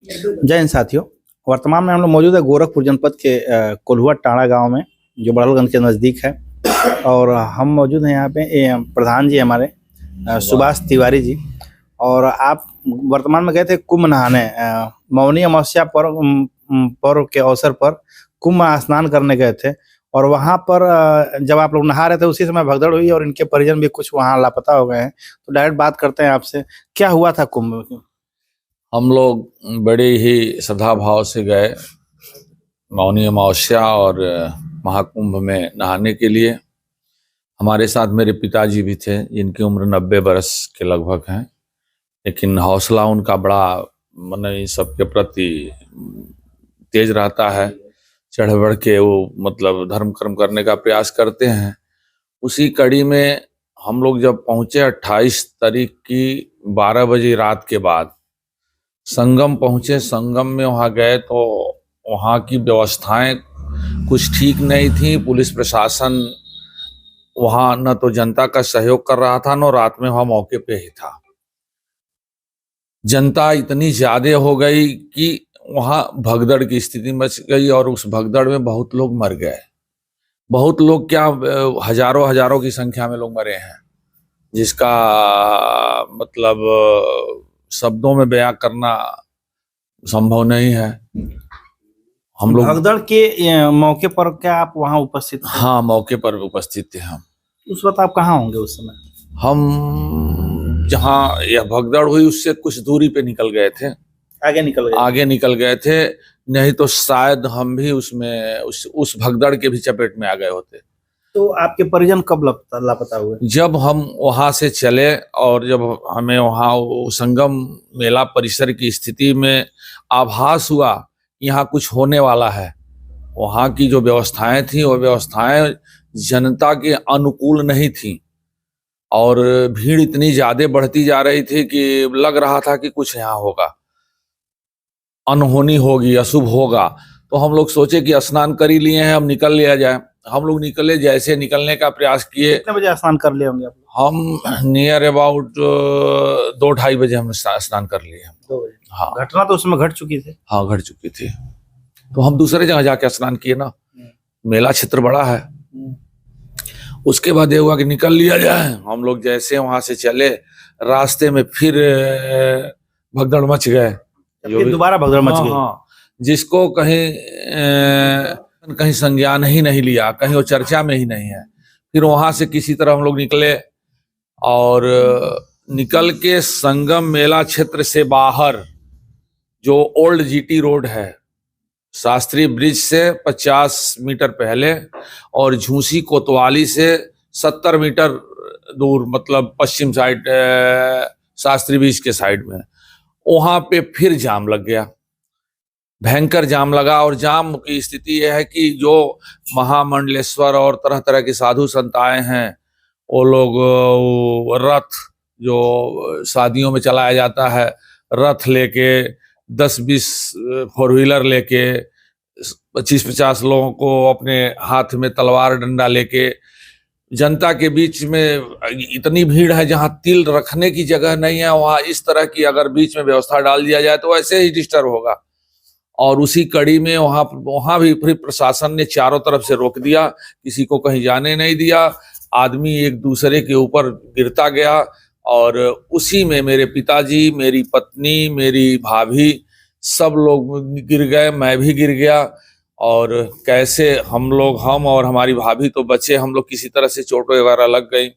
जय हिंद साथियों। वर्तमान में हम लोग मौजूद है गोरखपुर जनपद के कोल्हुआ टाड़ा गांव में, जो बड़हलगंज के नज़दीक है। और हम मौजूद हैं यहाँ पे प्रधान जी हमारे सुभाष तिवारी जी। और आप वर्तमान में गए थे कुंभ नहाने, मौनी अमावस्या पर्व के अवसर पर कुंभ स्नान करने गए थे। और वहाँ पर जब आप लोग नहा रहे थे उसी समय भगदड़ हुई और इनके परिजन भी कुछ वहाँ लापता हो गए हैं। तो डायरेक्ट बात करते हैं आपसे, क्या हुआ था कुंभ में? हम लोग बड़े ही श्रद्धा भाव से गए मौनी अमावस्या और महाकुंभ में नहाने के लिए। हमारे साथ मेरे पिताजी भी थे, जिनकी उम्र 90 बरस के लगभग है, लेकिन हौसला उनका बड़ा इन सब के प्रति तेज रहता है। चढ़ बढ़ के वो धर्म कर्म करने का प्रयास करते हैं। उसी कड़ी में हम लोग जब पहुंचे 28 तारीख की 12 बजे रात के बाद संगम पहुंचे। संगम में वहां गए तो वहां की व्यवस्थाएं कुछ ठीक नहीं थी। पुलिस प्रशासन वहां न तो जनता का सहयोग कर रहा था, न रात में वहां मौके पे ही था। जनता इतनी ज्यादा हो गई कि वहां भगदड़ की स्थिति मच गई और उस भगदड़ में बहुत लोग मर गए। बहुत लोग क्या, हजारों हजारों की संख्या में लोग मरे हैं, जिसका शब्दों में बयां करना संभव नहीं है। हम लोग भगदड़ के मौके पर क्या आप वहां उपस्थित थे? हाँ, मौके पर उपस्थित थे हम। उस वक्त आप कहाँ होंगे उस समय? हम जहाँ यह भगदड़ हुई उससे कुछ दूरी पे निकल गए थे, आगे निकल गए थे। नहीं तो शायद हम भी उसमें उस भगदड़ के भी चपेट में आ गए होते। तो आपके परिजन कब लापता हुए? जब हम वहां से चले और जब हमें वहां संगम मेला परिसर की स्थिति में आभास हुआ यहाँ कुछ होने वाला है। वहां की जो व्यवस्थाएं थी वो व्यवस्थाएं जनता के अनुकूल नहीं थी और भीड़ इतनी ज्यादा बढ़ती जा रही थी कि लग रहा था कि कुछ यहाँ होगा, अनहोनी होगी, अशुभ होगा। तो हम लोग सोचे कि स्नान कर ही लिए हैं, अब निकल लिया जाए। हम लोग निकले, जैसे निकलने का प्रयास किए। कितने बजे स्नान कर लिए होंगे आप? हम नियर अबाउट 2-2:30 बजे हम स्नान कर लिए। 2 बजे? हाँ। घटना तो उसमें घट चुकी थी? हाँ, घट चुकी थी। तो हम दूसरे जगह जाके स्नान किए ना, मेला क्षेत्र बड़ा है। उसके बाद ये हुआ कि निकल लिया जाए। हम लोग जैसे वहां से चले, रास्ते में फिर भगदड़ मच गए। दोबारा भगदड़ मच गई। हाँ, जिसको कहीं संज्ञान ही नहीं लिया, कहीं वो चर्चा में ही नहीं है। फिर वहां से किसी तरह हम लोग निकले और निकल के संगम मेला क्षेत्र से बाहर जो ओल्ड जीटी रोड है, शास्त्री ब्रिज से 50 मीटर पहले और झूसी कोतवाली से 70 मीटर दूर, पश्चिम साइड, शास्त्री ब्रिज के साइड में, वहां पे फिर जाम लग गया। भयंकर जाम लगा। और जाम की स्थिति यह है कि जो महामंडलेश्वर और तरह तरह के साधु संत आए हैं, वो लोग रथ जो शादियों में चलाया जाता है, रथ लेके 10-20 फोर व्हीलर लेके 25-50 लोगों को अपने हाथ में तलवार डंडा लेके जनता के बीच में, इतनी भीड़ है जहां तिल रखने की जगह नहीं है, वहां इस तरह की अगर बीच में व्यवस्था डाल दिया जाए तो ऐसे ही डिस्टर्ब होगा। और उसी कड़ी में वहां भी फिर प्रशासन ने चारों तरफ से रोक दिया, किसी को कहीं जाने नहीं दिया। आदमी एक दूसरे के ऊपर गिरता गया और उसी में मेरे पिताजी, मेरी पत्नी, मेरी भाभी, सब लोग गिर गए, मैं भी गिर गया। और कैसे हम और हमारी भाभी तो बचे, हम लोग किसी तरह से चोटें वगैरह लग गई,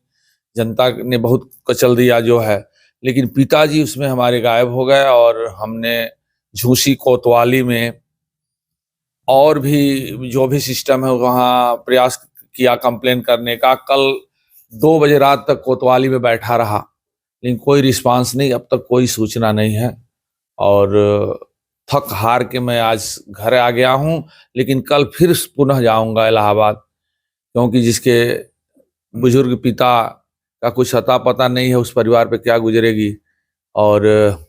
जनता ने बहुत कचल दिया जो है। लेकिन पिताजी उसमें हमारे गायब हो गए और हमने झूसी कोतवाली में और भी जो भी सिस्टम है वहाँ प्रयास किया कंप्लेन करने का। कल 2 बजे रात तक कोतवाली में बैठा रहा, लेकिन कोई रिस्पांस नहीं, अब तक कोई सूचना नहीं है। और थक हार के मैं आज घर आ गया हूँ, लेकिन कल फिर पुनः जाऊंगा इलाहाबाद, क्योंकि जिसके बुजुर्ग पिता का कुछ अता पता नहीं है, उस परिवार पे क्या गुजरेगी। और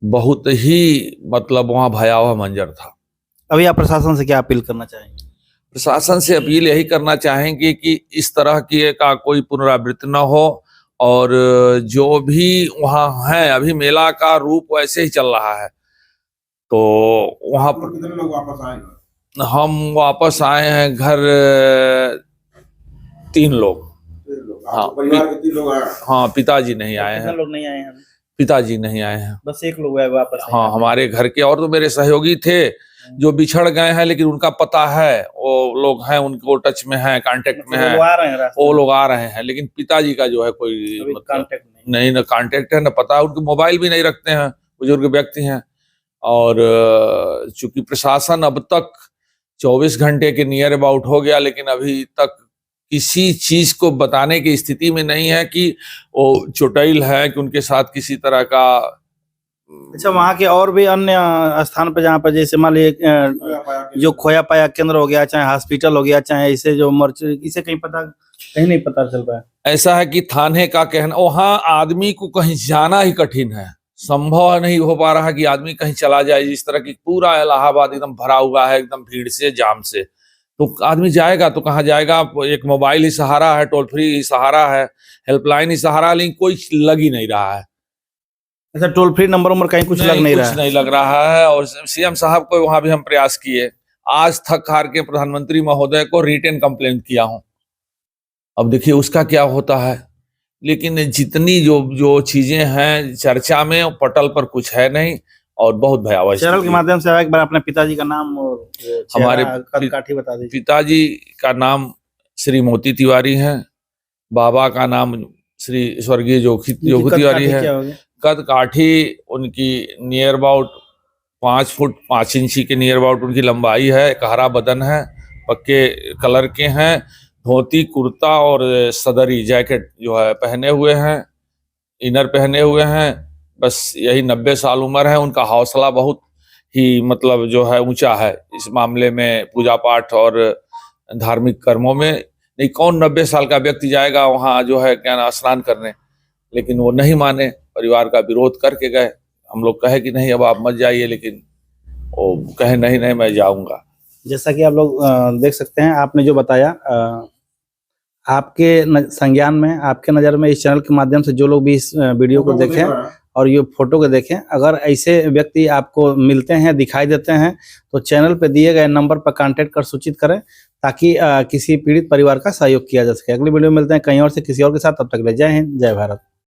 बहुत ही वहाँ भयावह मंजर था। अभी आप प्रशासन से क्या अपील करना चाहेंगे? प्रशासन से अपील यही करना चाहेंगे कि इस तरह की का कोई पुनरावृत्ति न हो। और जो भी वहाँ है, अभी मेला का रूप वैसे ही चल रहा है। तो वहां पर कितने लोग वापस आए घर? हम वापस आए हैं घर 3 लोग। 3 लोग। हाँ, आपके परिवार के 3 लोग आए? हाँ, पिताजी नहीं आए कितने हैं, लोग नहीं आए हैं? पिताजी नहीं आए हैं। बस एक लोग आए वापस आए हाँ, हैं। हमारे घर के और तो मेरे सहयोगी थे जो बिछड़ गए हैं, लेकिन उनका पता है, वो लोग हैं, उनको टच में हैं, कांटेक्ट में मतलब हैं, वो आ रहे हैं रास्ते वो में? लोग आ रहे हैं, लेकिन पिताजी का जो है कोई अभी मतलब कांटेक्ट नहीं। नहीं, ना कांटेक्ट है ना पता है, उनके मोबाइल भी नहीं रखते हैं, बुजुर्ग व्यक्ति हैं। और चूंकि प्रशासन अब तक 24 घंटे के नियर अबाउट हो गया, लेकिन अभी तक किसी चीज को बताने की स्थिति में नहीं है कि वो चुटैल है, कि उनके साथ किसी तरह का। अच्छा, वहाँ के और भी अन्य स्थान पे जहाँ पर जैसे मान लीजिए जो खोया पाया केंद्र हो गया, चाहे हॉस्पिटल हो गया, चाहे इसे जो मर्चरी, इसे कहीं नहीं पता चल पाया? ऐसा है कि थाने का कहना, वहां आदमी को कहीं जाना ही कठिन है, संभव नहीं हो पा रहा कि आदमी कहीं चला जाए। जिस तरह की पूरा इलाहाबाद एकदम भरा हुआ है, एकदम भीड़ से, जाम से, तो आदमी जाएगा तो कहाँ जाएगा? एक मोबाइल ही सहारा है, टोल फ्री ही सहारा है, हेल्पलाइन ही सहारा है, लेकिन कोई लग ही नहीं रहा है। अच्छा, टोल फ्री नंबर कहीं कुछ लग नहीं रहा है? नहीं लग रहा है। और सीएम साहब को वहां भी हम प्रयास किए, आज थक हार के प्रधानमंत्री महोदय को रिटन कंप्लेंट किया हूं, अब देखिए उसका क्या होता है। लेकिन जितनी जो जो चीजें हैं चर्चा में, पटल पर कुछ है नहीं, और बहुत भयावह चैनल के स्थिति है। माध्यम से एक बार अपने पिताजी का नाम और हमारे कदकाठी बता दीजिए। पिताजी का नाम श्री मोती तिवारी है, बाबा का नाम श्री स्वर्गीय जोगी तिवारी है। कद काठी उनकी नियर अबाउट 5 फुट 5 इंची के नियर अबाउट उनकी लंबाई है, हरा बदन है, पक्के कलर के हैं, धोती कुर्ता और सदरी जैकेट जो है पहने हुए हैं, इनर पहने हुए हैं। बस यही 90 साल उम्र है। उनका हौसला बहुत ही मतलब जो है ऊंचा है इस मामले में, पूजा पाठ और धार्मिक कर्मों में। नहीं, कौन 90 साल का व्यक्ति जाएगा वहाँ जो है क्या ना स्नान करने? लेकिन वो नहीं माने, परिवार का विरोध करके गए। हम लोग कहे कि नहीं अब आप मत जाइए, लेकिन वो कहे नहीं नहीं मैं जाऊंगा। जैसा कि आप लोग देख सकते हैं, आपने जो बताया, आपके संज्ञान में, आपके नज़र में, इस चैनल के माध्यम से जो लोग भी इस वीडियो को देखें और ये फोटो को देखें, अगर ऐसे व्यक्ति आपको मिलते हैं, दिखाई देते हैं, तो चैनल पे दिए गए नंबर पर कांटेक्ट कर सूचित करें, ताकि किसी पीड़ित परिवार का सहयोग किया जा सके। अगली वीडियो में मिलते हैं कहीं और से, किसी और के साथ। तब तक ले जय हिंद, जय भारत।